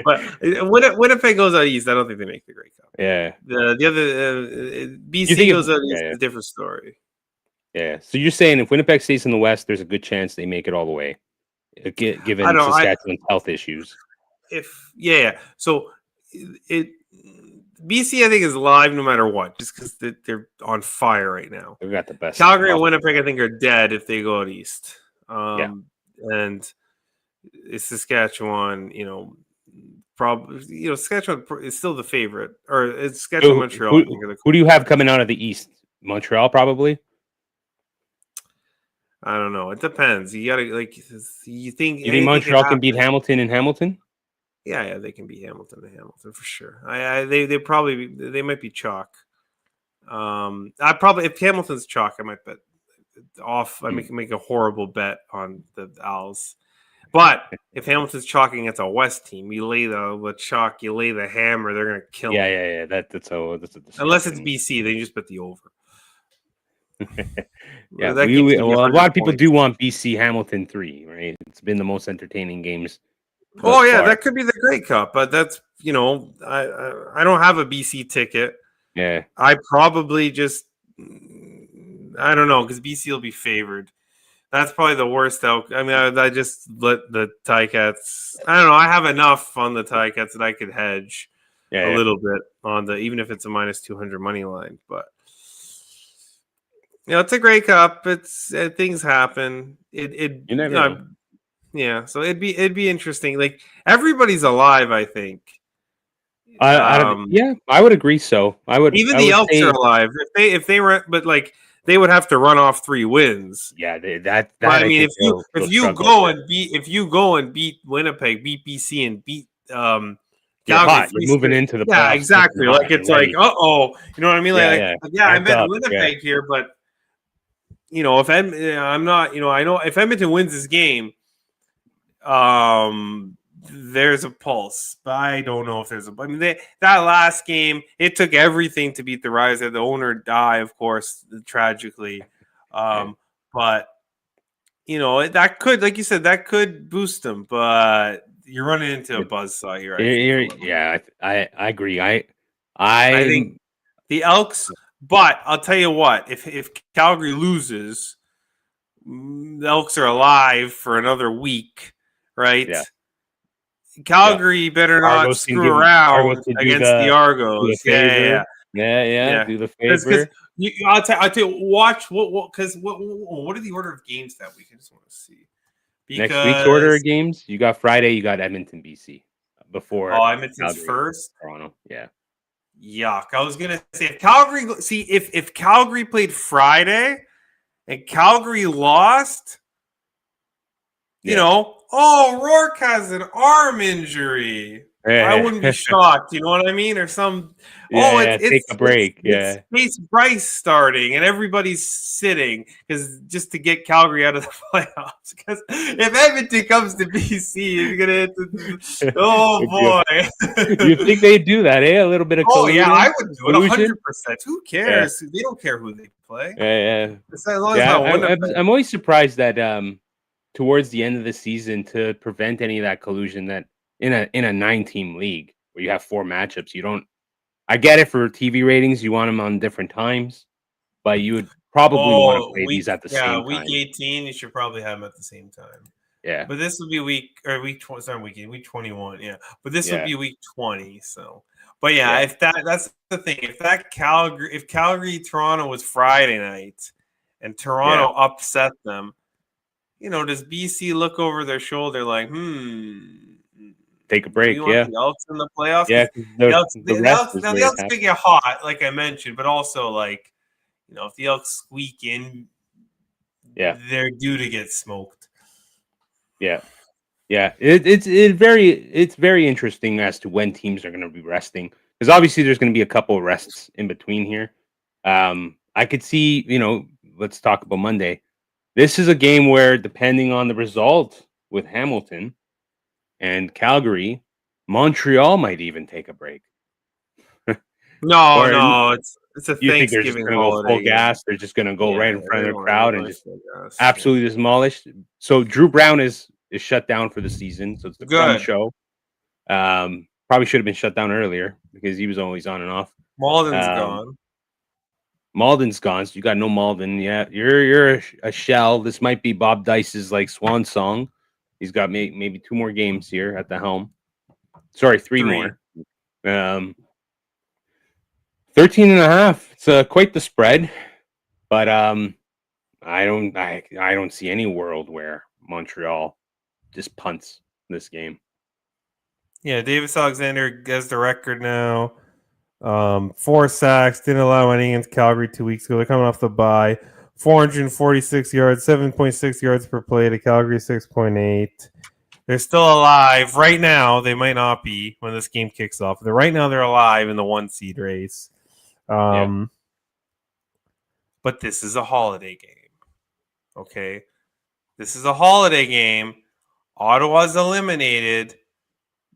when Winnipeg goes out east, I don't think they make the Grey Cup. Yeah. The other BC goes out east is a different story. Yeah. So you're saying if Winnipeg stays in the West, there's a good chance they make it all the way, given Saskatchewan's health issues. So BC, I think, is live no matter what, just because they're on fire right now. They've got the best. Calgary and Winnipeg, I think, are dead if they go out east. Yeah. And Saskatchewan, probably, Saskatchewan is still the favorite, or it's Saskatchewan, Montreal. Who do you have coming out of the east? Montreal, probably. I don't know. It depends. You gotta you think Montreal can beat Hamilton and Hamilton? Yeah, they can beat Hamilton and Hamilton for sure. They might be chalk. I probably, if Hamilton's chalk, I might bet off. I make a horrible bet on the Owls. But if Hamilton's chalking against a West team, you lay the chalk, you lay the hammer, they're gonna kill them. Yeah. That's a unless it's BC, then you just bet the over. Yeah, a lot of people do want BC Hamilton 3, right? It's been the most entertaining games. Oh yeah, that could be the Grey Cup, but that's I don't have a BC ticket. Yeah, I probably just I don't know because BC will be favored. That's probably the worst out. I mean, I just let the Ticats. I don't know. I have enough on the Ticats that I could hedge a little bit on even if it's a -200 money line, but. It's a Grey Cup. It's things happen. You never know. Yeah, so it'd be interesting. Like everybody's alive, I think. I would agree. So the Elks are alive if they were, but like they would have to run off 3 wins. Yeah, I mean, if you go and beat Winnipeg, beat BC, and beat Calgary, you're moving into the playoffs. Yeah, exactly. Like it's like, you know what I mean? I bet Winnipeg here, but. If I'm not, I know if Edmonton wins this game, there's a pulse, but I don't know if there's I mean, that last game, it took everything to beat the Rise. The owner died, of course, tragically. But that could, like you said, that could boost them. But you're running into a buzzsaw here. I agree. I think the Elks. But I'll tell you what, if Calgary loses, the Elks are alive for another week, right? Yeah. Calgary better not screw around against the Argos. Yeah. Do the favor. I'll tell you, watch because what are the order of games that week? I just want to see. Next week's order of games, you got Friday, you got Edmonton, BC. Before Edmonton's Calgary, first? Toronto, yeah. Yuck! I was gonna say if Calgary played Friday and Calgary lost, Rourke has an arm injury. I wouldn't be shocked. You know what I mean? Or some. Take a break. It's Chase Bryce starting, and everybody's sitting because just to get Calgary out of the playoffs. Because if Edmonton comes to BC, you're gonna hit the. Oh boy! You think they do that? A little bit of. Oh yeah, I would do it 100%. Who cares? They don't care who they play. I'm always surprised that towards the end of the season to prevent any of that collusion that. In a 9-team league where you have 4 matchups, you don't. I get it for TV ratings, you want them on different times, but you would probably want to play these at the same time. Yeah, week 18, you should probably have them at the same time. Yeah, but this would be week 21. Yeah, but this would be week 20. So, but if that's the thing, if Calgary Toronto was Friday night, and Toronto upset them, does BC look over their shoulder like, take a break, The Elks in the playoffs, the Elks could get hot, like I mentioned, but also like, if the Elks squeak in, they're due to get smoked. It's very interesting as to when teams are going to be resting because obviously there's going to be a couple of rests in between here. I could see, let's talk about Monday. This is a game where, depending on the result with Hamilton. And Calgary, Montreal might even take a break. No, it's a Thanksgiving think they're just going to go full gas? They're just going to go right in front of the crowd and just absolutely demolish. So Drew Brown is shut down for the season. So it's the fun show. Probably should have been shut down earlier because he was always on and off. Malden's gone, so you got no Malden. Yeah, you're a shell. This might be Bob Dice's swan song. He's got maybe 2 more games here at the helm. Sorry, 3 more. 13.5. It's quite the spread, but I don't see any world where Montreal just punts this game. Yeah, Davis Alexander has the record now. 4 sacks, didn't allow any against Calgary 2 weeks ago. They're coming off the bye. 446 yards, 7.6 yards per play to Calgary 6.8. They're still alive right now. They might not be when this game kicks off. Right now, they're alive in the 1 seed race. But this is a holiday game. Okay, this is a holiday game. Ottawa's eliminated.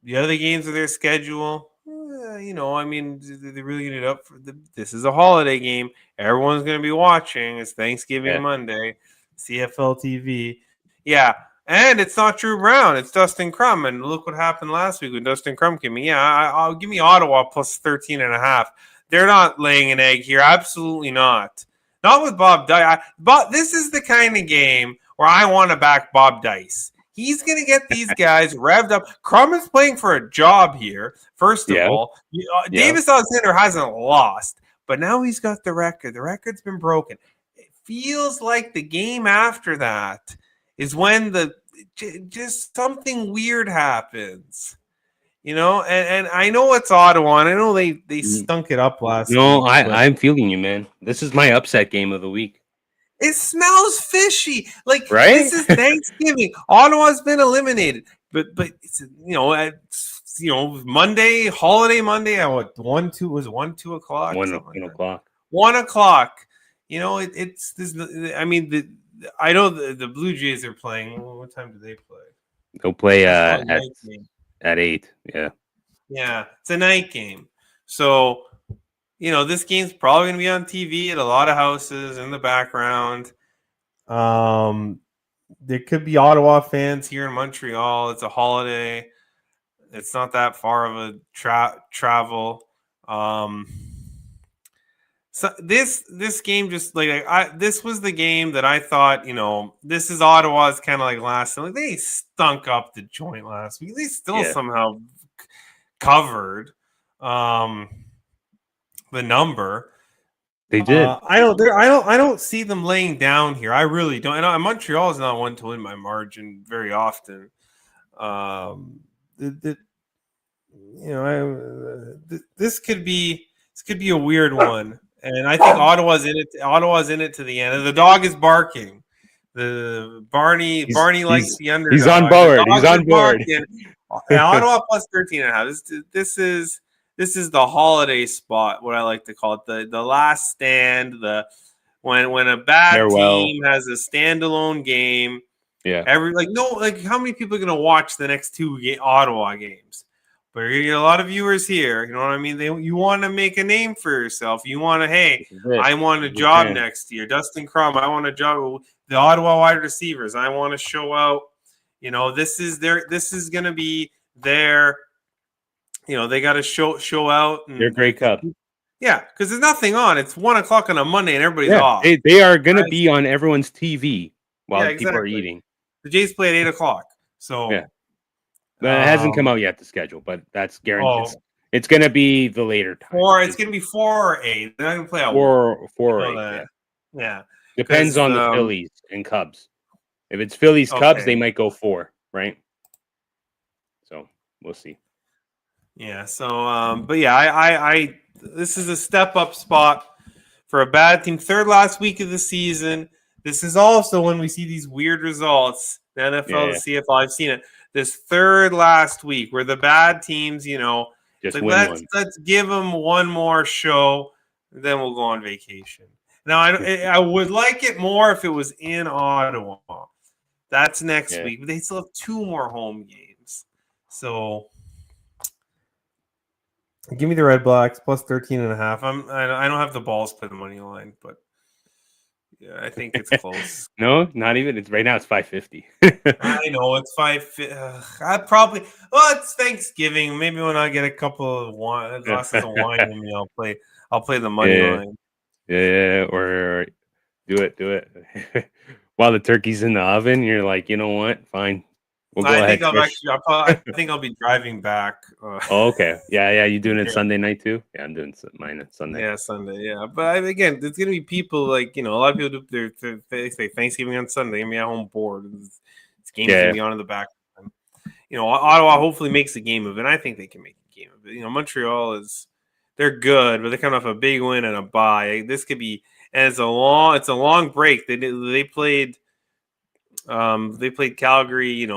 The other games of their schedule, I mean, they're really getting it up for this is a holiday game. Everyone's going to be watching. It's Thanksgiving Monday, CFL TV. Yeah, and it's not Drew Brown. It's Dustin Crum. And look what happened last week when Dustin Crum came in. Yeah, I'll give me Ottawa plus 13.5. They're not laying an egg here. Absolutely not. Not with Bob Dice. But this is the kind of game where I want to back Bob Dice. He's going to get these guys revved up. Crum is playing for a job here, first of all. Davis Alexander hasn't lost, but now he's got the record. The record's been broken. It feels like the game after that is when just something weird happens. And I know it's Ottawa, and I know they stunk it up last week. No, I'm feeling you, man. This is my upset game of the week. It smells fishy. Like, right? This is Thanksgiving. Ottawa's been eliminated. But it's, Monday, holiday Monday, at what, 1, 2 o'clock? 1 o'clock. 1 o'clock. It's this. I mean, I know the Blue Jays are playing. What time do they play? They'll play at 8. Yeah. Yeah, it's a night game. So, this game's probably going to be on TV at a lot of houses in the background. There could be Ottawa fans here in Montreal. It's a holiday. It's not that far of a travel. So this game just this was the game that I thought, this is Ottawa's kind of like last. Like they stunk up the joint last week. They still somehow covered the number. They did. I don't see them laying down here. I really don't. And Montreal is not one to win by margin very often. This could be a weird one, and I think Ottawa's in it. Ottawa's in it to the end. And the dog is barking. The Barney likes the underdog. He's on board. He's on board. Ottawa plus 13.5. This is the holiday spot, what I like to call it, the last stand, when a bad team has a standalone game. Yeah. How many people are going to watch the next 2 Ottawa games? But you're going to get a lot of viewers here. You know what I mean? You want to make a name for yourself. You want to, I want a job next year. Dustin Crum, I want a job. The Ottawa wide receivers, I want to show out. This is going to be their. They got to show out. Their Grey Cup. Yeah, because there's nothing on. It's 1 o'clock on a Monday and everybody's off. They are going to be on everyone's TV while people are eating. The Jays play at 8 o'clock. So it hasn't come out yet, the schedule, but that's guaranteed. It's going to be the later time. It's going to be 4 or 8. They're not going to play at 4 or 8. Yeah. Depends on the Phillies and Cubs. If it's Phillies Cubs, they might go 4, right? So we'll see. Yeah. So, but yeah, I this is a step up spot for a bad team. 3rd last week of the season. This is also when we see these weird results. The NFL, the CFL. I've seen it. This 3rd last week where the bad teams, just let's give them one more show, and then we'll go on vacation. Now, I would like it more if it was in Ottawa. That's next week, but they still have 2 more home games. So give me the Red Blacks plus 13.5. I don't have the balls to the money line, but yeah, I think it's close. No, not even. It's right now. It's 550. I know it's 550. I probably. Well, it's Thanksgiving. Maybe when I get a couple of glasses of wine in me, I'll play the money line. Yeah, or do it while the turkey's in the oven. You're like, you know what? Fine. We'll go I ahead. think I'll Trish. actually. I think I'll be driving back. Oh, okay. Yeah. You doing it Yeah. Sunday night too? Yeah, I'm doing mine at Sunday. Yeah, Sunday. Yeah, but again, there's gonna be people like a lot of people do. They say Thanksgiving on Sunday. They're gonna be at home bored. This game's gonna be on in the back. Ottawa hopefully makes a game of it. I think they can make a game of it. Montreal they're good, but they're coming off a big win and a bye. This could be, and it's a long break. They played Calgary. It's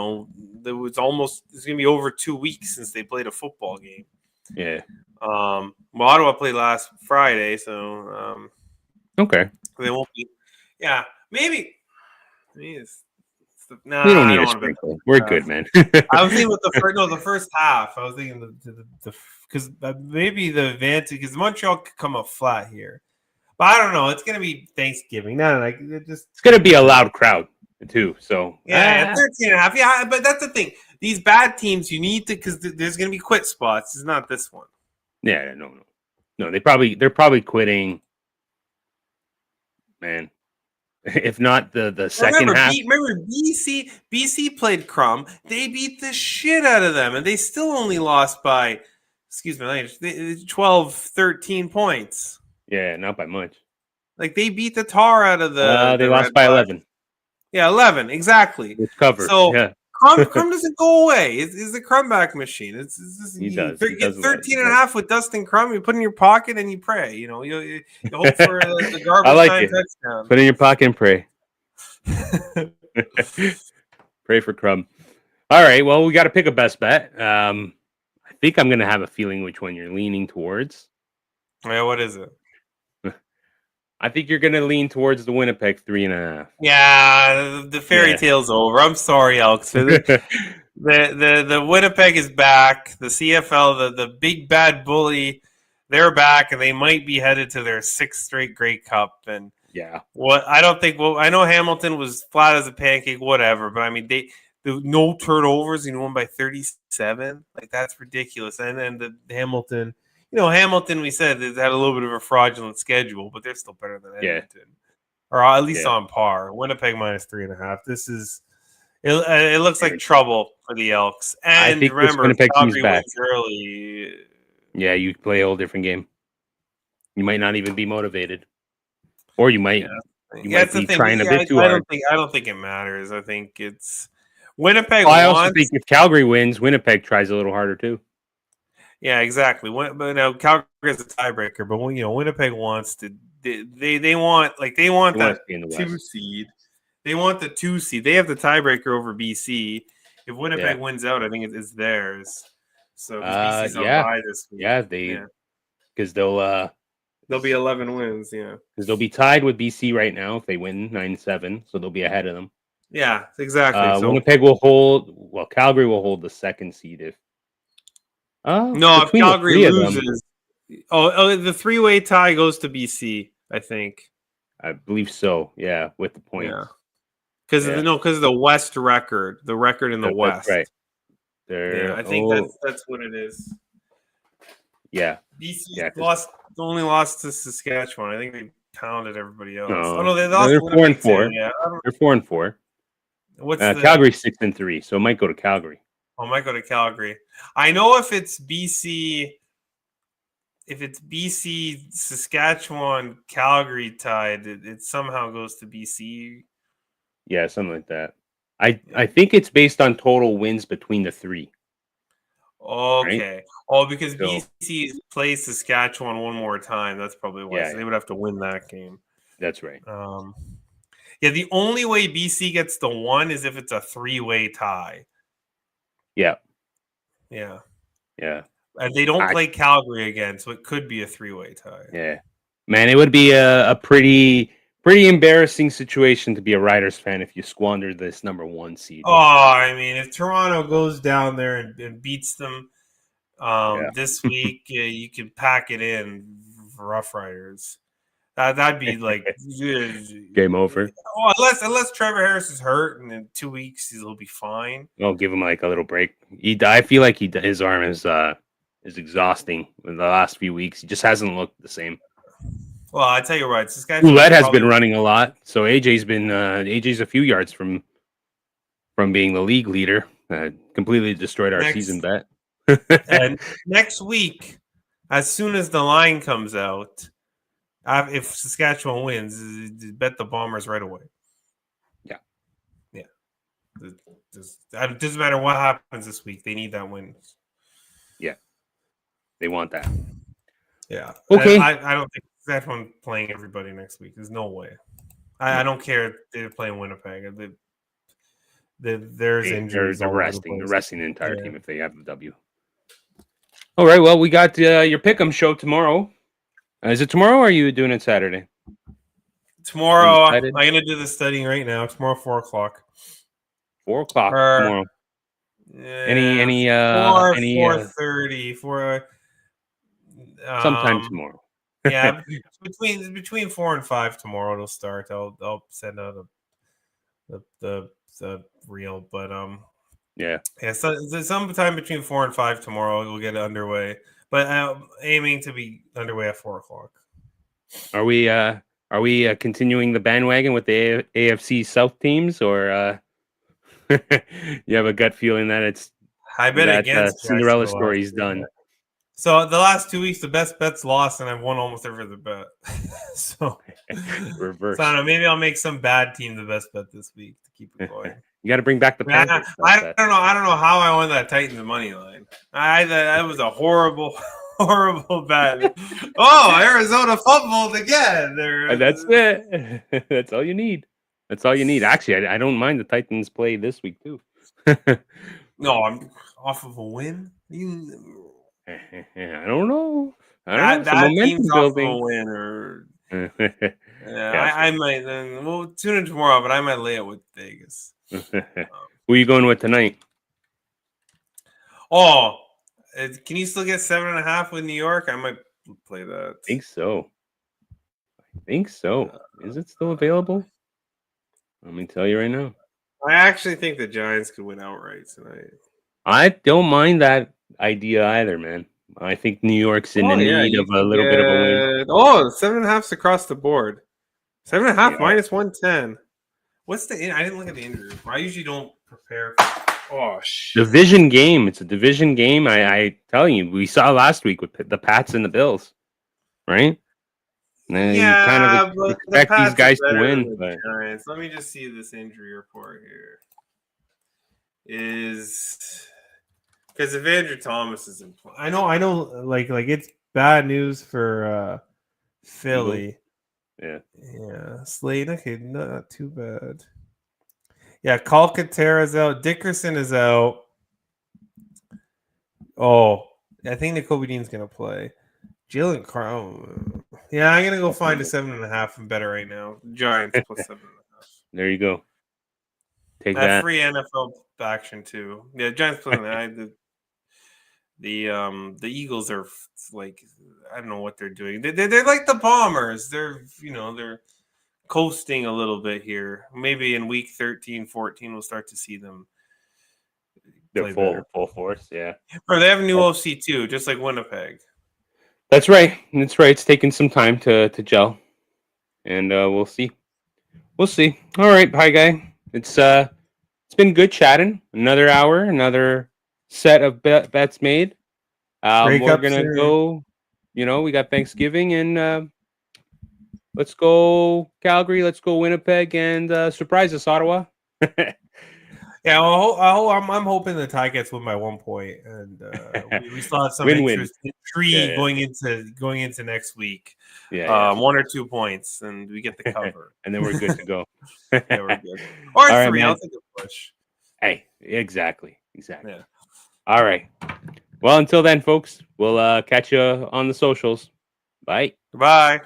gonna be over 2 weeks since they played a football game. Yeah. Ottawa played last Friday, so Okay. they won't be. Yeah, maybe. Nah, We don't need I a don't want to bet. sprinkle. We're good, man. I was thinking with the first half. I was thinking because maybe the advantage because Montreal could come up flat here, but I don't know. It's gonna be Thanksgiving. It's gonna be a loud crowd too. So 13.5. Yeah, but that's the thing. These bad teams, you need to because there's gonna be quit spots. It's not this one. Yeah, no. They're probably quitting, man. If not the second half. Remember, BC played Crum. They beat the shit out of them, and they still only lost by, 12, 13 points. Yeah, not by much. Like, they beat the tar out of the... They lost by 11. Yeah, 11, exactly. It's covered. So, yeah. Crum doesn't go away. It's a Crum back machine. He does. You get 13 and a half with Dustin Crum. You put in your pocket and you pray. You hope for the garbage I like time it. touchdown. Put in your pocket and pray. Pray for Crum. All right. Well, we got to pick a best bet. I think I'm going to have a feeling which one you're leaning towards. Yeah, what is it? I think you're going to lean towards the Winnipeg 3.5. Yeah, the fairy tale's over. I'm sorry, Elks. The Winnipeg is back. The CFL, the big bad bully, they're back, and they might be headed to their 6th straight Grey Cup. And I know Hamilton was flat as a pancake, whatever. But I mean, the no turnovers, won by 37. Like that's ridiculous. And then the Hamilton. Hamilton, we said, had a little bit of a fraudulent schedule, but they're still better than Edmonton. Or at least on par. Winnipeg minus 3.5. This is it looks like trouble for the Elks. And I think remember, Winnipeg Calgary team's back wins early. Yeah, you play a whole different game. You might not even be motivated. Or you might, might be trying a bit too hard. I don't think it matters. I think it's Winnipeg. I also think if Calgary wins, Winnipeg tries a little harder too. Yeah, exactly. But now Calgary is a tiebreaker. But Winnipeg wants to. They want that 2 seed. They want the 2 seed. They have the tiebreaker over BC. If Winnipeg wins out, I think it's theirs. So BC's on bye this week. Yeah, because they'll be 11 wins. Yeah, because they'll be tied with BC right now if they win 9-7. So they'll be ahead of them. Yeah, exactly. So Winnipeg will hold. Well, Calgary will hold the 2nd seed if. If Calgary loses, the 3-way tie goes to BC. I think. I believe so. Yeah, with the points. Yeah. Because of the West record, the record in the West. Right. There. I think that's what it is. Yeah. BC only lost to Saskatchewan. I think they pounded everybody else. No, they lost. They're 4-4. Yeah, they're 4-4. What's Calgary 6-3? So it might go to Calgary. I might go to Calgary. I know if it's BC, Saskatchewan, Calgary tied, it somehow goes to BC. Yeah, something like that. I think it's based on total wins between the 3. Okay. Right? Because BC plays Saskatchewan one more time. That's probably why. So they would have to win that game. That's right. The only way BC gets the 1 is if it's a 3-way tie. Yeah. Yeah. Yeah. And they don't play Calgary again, so it could be a 3-way tie. Yeah. Man, it would be a pretty embarrassing situation to be a Riders fan if you squandered this number 1 seed. I mean, if Toronto goes down there and beats them this week, you could pack it in for Rough Riders. That'd be like game over. Unless Trevor Harris is hurt and in 2 weeks he'll be fine. I'll give him like a little break. I feel like his arm is exhausting in the last few weeks. He just hasn't looked the same. Well, I tell you what, this guy Ouellette has been running a lot, so AJ's been a few yards from being the league leader. completely destroyed our Next- season bet. And next week, as soon as the line comes out, if Saskatchewan wins, bet the Bombers right away. It doesn't matter what happens this week. They need that win. They want that. Yeah. Okay. I don't think Saskatchewan playing everybody next week. There's no way. I don't care if they're playing Winnipeg. There's injuries. They're all over the resting. They're place. resting the entire team if they have the W. All right. Well, we got your Pick'em show tomorrow. Is it tomorrow or are you doing it Saturday? Tomorrow, I'm going to do the studying right now. Tomorrow, 4 o'clock. 4 o'clock tomorrow. Any 4:30 sometime tomorrow. Yeah, between 4 and 5 tomorrow it'll start. I'll send out the reel, but so sometime between 4 and 5 tomorrow we'll get it underway. But aiming to be underway at 4 o'clock. Are we continuing the bandwagon with the AFC South teams, or you have a gut feeling that it's I bet against Cinderella story's done? So the last 2 weeks, the best bets lost, and I've won almost every other bet. So reverse. So I don't know. Maybe I'll make some bad team the best bet this week to keep it going. You got to bring back the Panthers. I don't know. I don't know how I won that Titans money line. That was a horrible bet. Oh, Arizona fumbled again. That's it. That's all you need. That's all you need. Actually, I don't mind the Titans play this week too. No, I'm off of a win. I don't know. That team's off of a win, or I might. We'll tune in tomorrow, but I might lay it with Vegas. Who are you going with tonight? Oh, can you still get 7.5 with New York? I might play that. I think so. Is it still available? Let me tell you right now. I actually think the Giants could win outright tonight. I don't mind that idea either, man. I think New York's in need of a little bit of a win. Oh, 7.5's across the board. 7.5 minus 110. What's the? I didn't look at the injury report. I usually don't prepare. Oh shit! Division game. It's a division game. I tell you, we saw last week with the Pats and the Bills, right? And you kind of expect these guys to win. But... Let me just see this injury report here. Is because if Andrew Thomas is in, I know, like it's bad news for Philly. Yeah. Slade, okay, not too bad. Yeah, Calcaterra's out. Dickerson is out. Oh, I think Nakobe Dean's gonna play. Jalen Crown. Yeah, I'm gonna go find a 7.5 and better right now. Giants plus 7.5. There you go. Take that that. Free NFL action too. Yeah, Giants plus the Eagles are like, I don't know what they're doing. They're like the Bombers. They're coasting a little bit here. Maybe in week 13, 14, we'll start to see them. They're full force, yeah. Or they have a new OC too, just like Winnipeg. That's right. It's taking some time to gel, and we'll see. All right, Pieguy. It's been good chatting. Another hour, another set of bets made. We're gonna go. We got Thanksgiving, and let's go Calgary. Let's go Winnipeg, and surprise us, Ottawa. Yeah, well, I'm hoping the tie gets win by 1 point, and we still have some intrigue going into next week. 1 or 2 points, and we get the cover, and then we're good to go. Yeah, we're good. Or 3, I'll take a push. Hey, exactly. Yeah. All right. Well, until then, folks, we'll catch you on the socials. Bye. Bye.